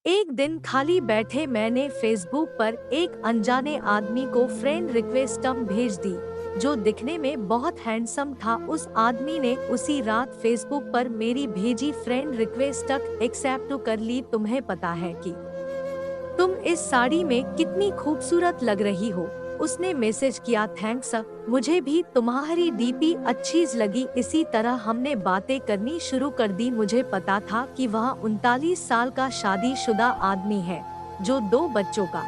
एक दिन खाली बैठे मैंने फेसबुक पर एक अनजाने आदमी को फ्रेंड रिक्वेस्ट भेज दी, जो दिखने में बहुत हैंडसम था। उस आदमी ने उसी रात फेसबुक पर मेरी भेजी फ्रेंड रिक्वेस्ट एक्सेप्ट कर ली। तुम्हें पता है कि तुम इस साड़ी में कितनी खूबसूरत लग रही हो। उसने मैसेज किया, थैंक्स, मुझे भी तुम्हारी डीपी अच्छी लगी। इसी तरह हमने बातें करनी शुरू कर दी। मुझे पता था कि वह 39 साल का शादीशुदा आदमी है, जो 2 बच्चों का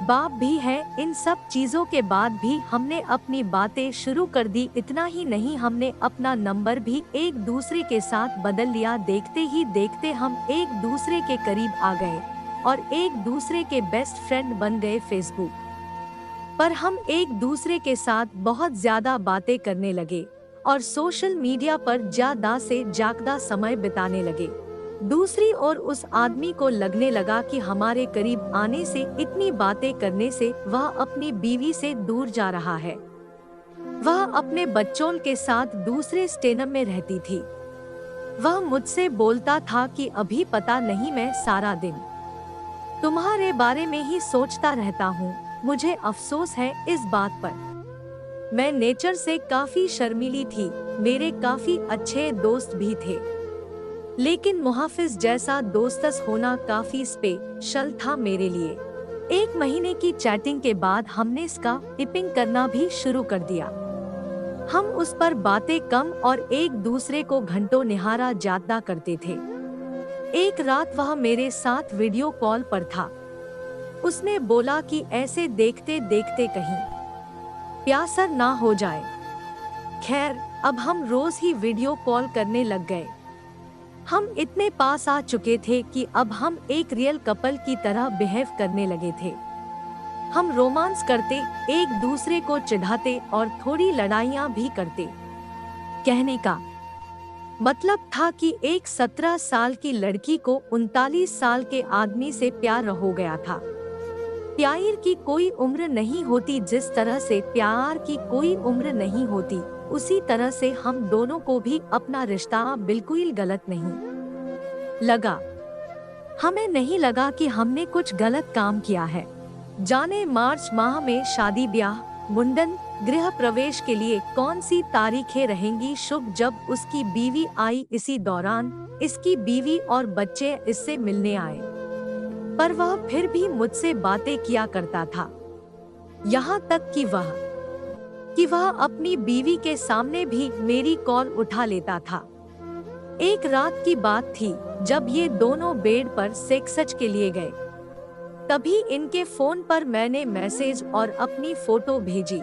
बाप भी है। इन सब चीजों के बाद भी हमने अपनी बातें शुरू कर दी। इतना ही नहीं, हमने अपना नंबर भी एक दूसरे के साथ बदल लिया। देखते ही देखते हम एक दूसरे के करीब आ गए और एक दूसरे के बेस्ट फ्रेंड बन गए। फेसबुक पर हम एक दूसरे के साथ बहुत ज्यादा बातें करने लगे और सोशल मीडिया पर ज्यादा से ज्यादा समय बिताने लगे। दूसरी ओर उस आदमी को लगने लगा कि हमारे करीब आने से, इतनी बातें करने से वह अपनी बीवी से दूर जा रहा है। वह अपने बच्चों के साथ दूसरे स्टेट में रहती थी। वह मुझसे बोलता था कि अभी पता नहीं, मैं सारा दिन तुम्हारे बारे में ही सोचता रहता हूँ। मुझे अफसोस है इस बात पर। मैं नेचर से काफी शर्मीली थी। मेरे काफी अच्छे दोस्त भी थे, लेकिन मुहाफिज जैसा दोस्तस होना काफी स्पेशल था मेरे लिए। 1 महीने की चैटिंग के बाद हमने इसका टिपिंग करना भी शुरू कर दिया। हम उस पर बातें कम और एक दूसरे को घंटों निहारा ज्यादा करते थे। एक रात वह मेरे साथ वीडियो कॉल पर था। उसने बोला कि ऐसे देखते देखते कहीं प्यासा ना हो जाए। खैर, अब हम रोज ही वीडियो कॉल करने लग गए। हम इतने पास आ चुके थे कि अब हम एक रियल कपल की तरह बिहेव करने लगे थे। हम रोमांस करते, एक दूसरे को चिढ़ाते और थोड़ी लड़ाइयाँ भी करते। कहने का मतलब था कि एक 17 साल की लड़की को 39 साल के आदमी से प्यार हो गया था। प्यार की कोई उम्र नहीं होती। जिस तरह से प्यार की कोई उम्र नहीं होती, उसी तरह से हम दोनों को भी अपना रिश्ता बिल्कुल गलत नहीं लगा। हमें नहीं लगा कि हमने कुछ गलत काम किया है। जाने मार्च माह में शादी, ब्याह, मुंडन, गृह प्रवेश के लिए कौन सी तारीखें रहेंगी शुभ। जब उसकी बीवी आई, इसी दौरान इसकी बीवी और बच्चे इससे मिलने आए, पर वह फिर भी मुझसे बातें किया करता था। यहाँ तक कि वह अपनी बीवी के सामने भी मेरी कॉल उठा लेता था। एक रात की बात थी जब ये दोनों बेड पर सेक्स के लिए गए। तभी इनके फोन पर मैंने मैसेज और अपनी फोटो भेजी।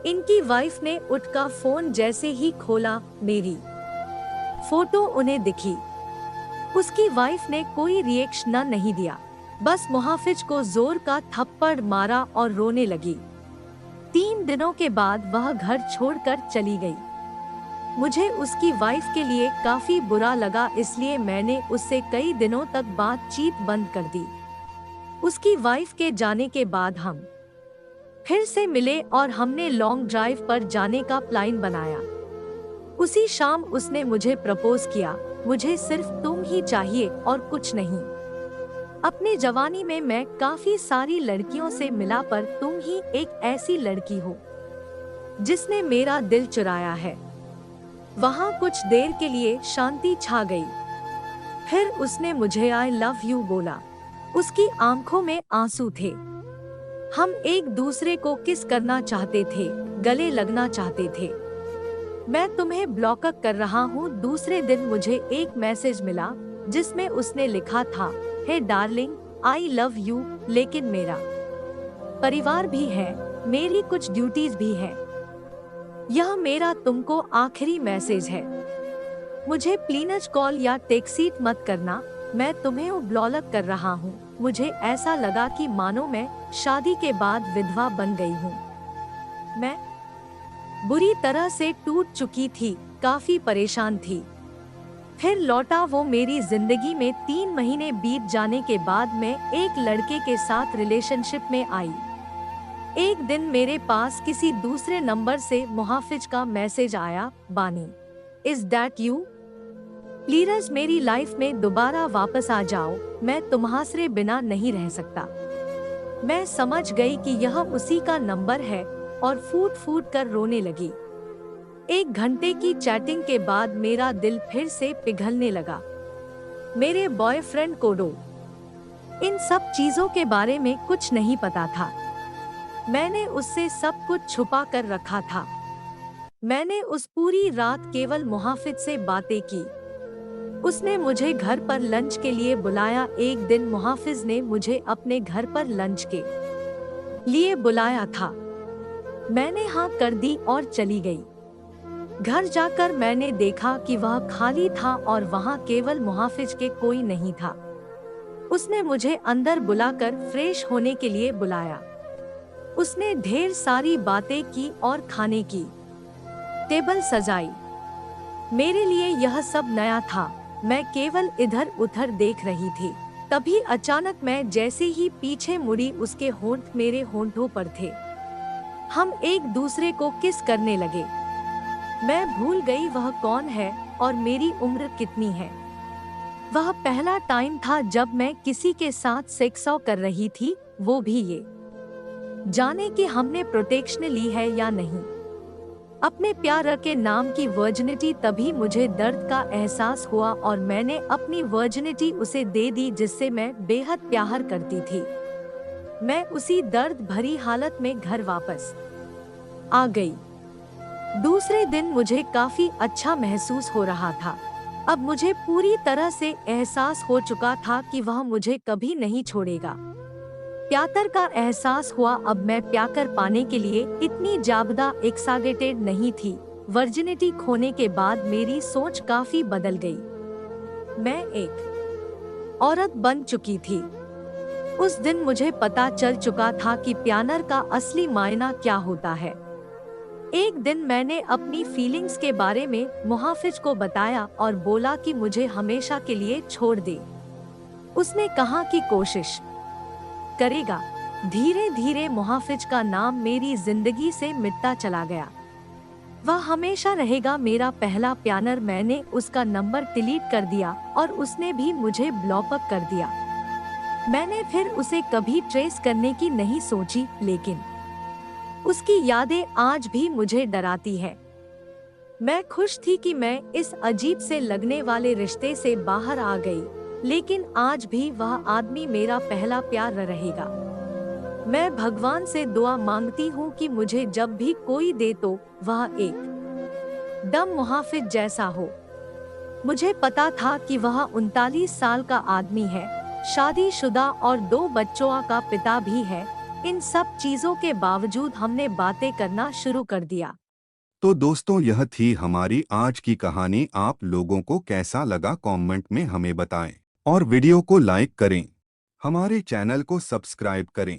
इनकी वाइफ ने उठकर फोन जैसे ही खोला, मेरी फोटो उन्हें दिखी। उसकी वाइफ ने कोई रिएक्शन नहीं दिया, बस मुहाफिज को जोर का थप्पड़ मारा और रोने लगी। 3 दिनों के बाद वह घर छोड़कर चली गई। मुझे उसकी वाइफ के लिए काफी बुरा लगा, इसलिए मैंने उससे कई दिनों तक बातचीत बंद कर दी। उसकी वाइफ के जाने के बाद हम फिर से मिले और हमने लॉन्ग ड्राइव पर जाने का प्लान बनाया। उसी शाम उसने मुझे प्रपोज किया। मुझे सिर्फ तुम ही चाहिए और कुछ नहीं। अपनी जवानी में मैं काफी सारी लड़कियों से मिला, पर तुम ही एक ऐसी लड़की हो जिसने मेरा दिल चुराया है। वहाँ कुछ देर के लिए शांति छा गई। फिर उसने मुझे आई लव यू बोला। उसकी आंखों में आंसू थे। हम एक दूसरे को किस करना चाहते थे, गले लगना चाहते थे। मैं तुम्हें ब्लॉक कर रहा हूँ। दूसरे दिन मुझे एक मैसेज मिला जिसमें उसने लिखा था, हे डार्लिंग, आई लव यू, लेकिन मेरा परिवार भी है, मेरी कुछ ड्यूटीज भी है। यह मेरा तुमको आखिरी मैसेज है। मुझे प्लीज कॉल या टेक्स्ट मत करना। मैं तुम्हें ब्लॉक कर रहा हूँ। मुझे ऐसा लगा कि मानो मैं शादी के बाद विधवा बन गई हूँ। मैं बुरी तरह से टूट चुकी थी, काफी परेशान थी। फिर लौटा वो मेरी जिंदगी में। 3 महीने बीत जाने के बाद मैं एक लड़के के साथ रिलेशनशिप में आई। एक दिन मेरे पास किसी दूसरे नंबर से मुहाफिज का मैसेज आया, बानी, इज दैट यू? प्लीज मेरी लाइफ में दोबारा वापस आ जाओ, मैं तुम्हारे बिना नहीं रह सकता। मैं समझ गई कि यह उसी का नंबर है और फूट फूट कर रोने लगी। 1 घंटे की चैटिंग के बाद मेरा दिल फिर से पिघलने लगा। मेरे बॉयफ्रेंड कोडो इन सब चीजों के बारे में कुछ नहीं पता था। मैंने उससे सब कुछ छुपा कर रखा था। मैंने उस पूरी रात केवल मुहाफिज से बातें की। उसने मुझे घर पर लंच के लिए बुलाया। एक दिन मुहाफिज ने मुझे अपने घर पर लंच के लिए बुलाया था। मैंने हाँ कर दी और चली गई। घर जाकर मैंने देखा कि वह खाली था और वहाँ केवल मुहाफिज के कोई नहीं था। उसने मुझे अंदर बुलाकर फ्रेश होने के लिए बुलाया। उसने ढेर सारी बातें की और खाने की टेबल सजाई। मेरे लिए यह सब नया था। मैं केवल इधर उधर देख रही थी। तभी अचानक मैं जैसे ही पीछे मुड़ी, उसके होंठ मेरे होंठों पर थे। हम एक दूसरे को किस करने लगे। मैं भूल गई वह कौन है और मेरी उम्र कितनी है। वह पहला टाइम था जब मैं किसी के साथ सेक्स कर रही थी, वो भी ये जाने कि हमने प्रोटेक्शन ली है या नहीं। अपने प्यार के नाम की वर्जिनिटी। तभी मुझे दर्द का एहसास हुआ और मैंने अपनी वर्जिनिटी उसे दे दी जिससे मैं बेहद प्यार करती थी। मैं उसी दर्द भरी हालत में घर वापस आ गई। दूसरे दिन मुझे काफी अच्छा महसूस हो रहा था। अब मुझे पूरी तरह से एहसास हो चुका था कि वह मुझे कभी नहीं छोड़ेगा। प्यार का एहसास हुआ। अब मैं प्यार पाने के लिए इतनी ज्यादा एक्साइटेड नहीं थी। वर्जिनिटी खोने के बाद मेरी सोच काफी बदल गई। मैं एक औरत बन चुकी थी। उस दिन मुझे पता चल चुका था कि प्यार का असली मायना क्या होता है। एक दिन मैंने अपनी फीलिंग्स के बारे में मुहाफिज को बताया और बोला कि मुझे हमेशा के लिए छोड़ दे। उसने कहा कि कोशिश करेगा। धीरे धीरे मुहाफिज का नाम मेरी जिंदगी से मिटता चला गया। वह हमेशा रहेगा मेरा पहला प्यार। मैंने उसका नंबर डिलीट कर दिया और उसने भी मुझे ब्लॉक अप कर दिया। मैंने फिर उसे कभी ट्रेस करने की नहीं सोची, लेकिन उसकी यादें आज भी मुझे डराती है। मैं खुश थी कि मैं इस अजीब से लगने वाले रिश्ते से बाहर आ गई, लेकिन आज भी वह आदमी मेरा पहला प्यार रहेगा। मैं भगवान से दुआ मांगती हूँ कि मुझे जब भी कोई दे तो वह एक दम मुहाफिज जैसा हो। मुझे पता था कि वह 39 साल का आदमी है, शादीशुदा और 2 बच्चों का पिता भी है। इन सब चीजों के बावजूद हमने बातें करना शुरू कर दिया। तो दोस्तों, यह थी हमारी आज की कहानी। आप लोगों को कैसा लगा कमेंट में हमें बताएं और वीडियो को लाइक करें। हमारे चैनल को सब्सक्राइब करें।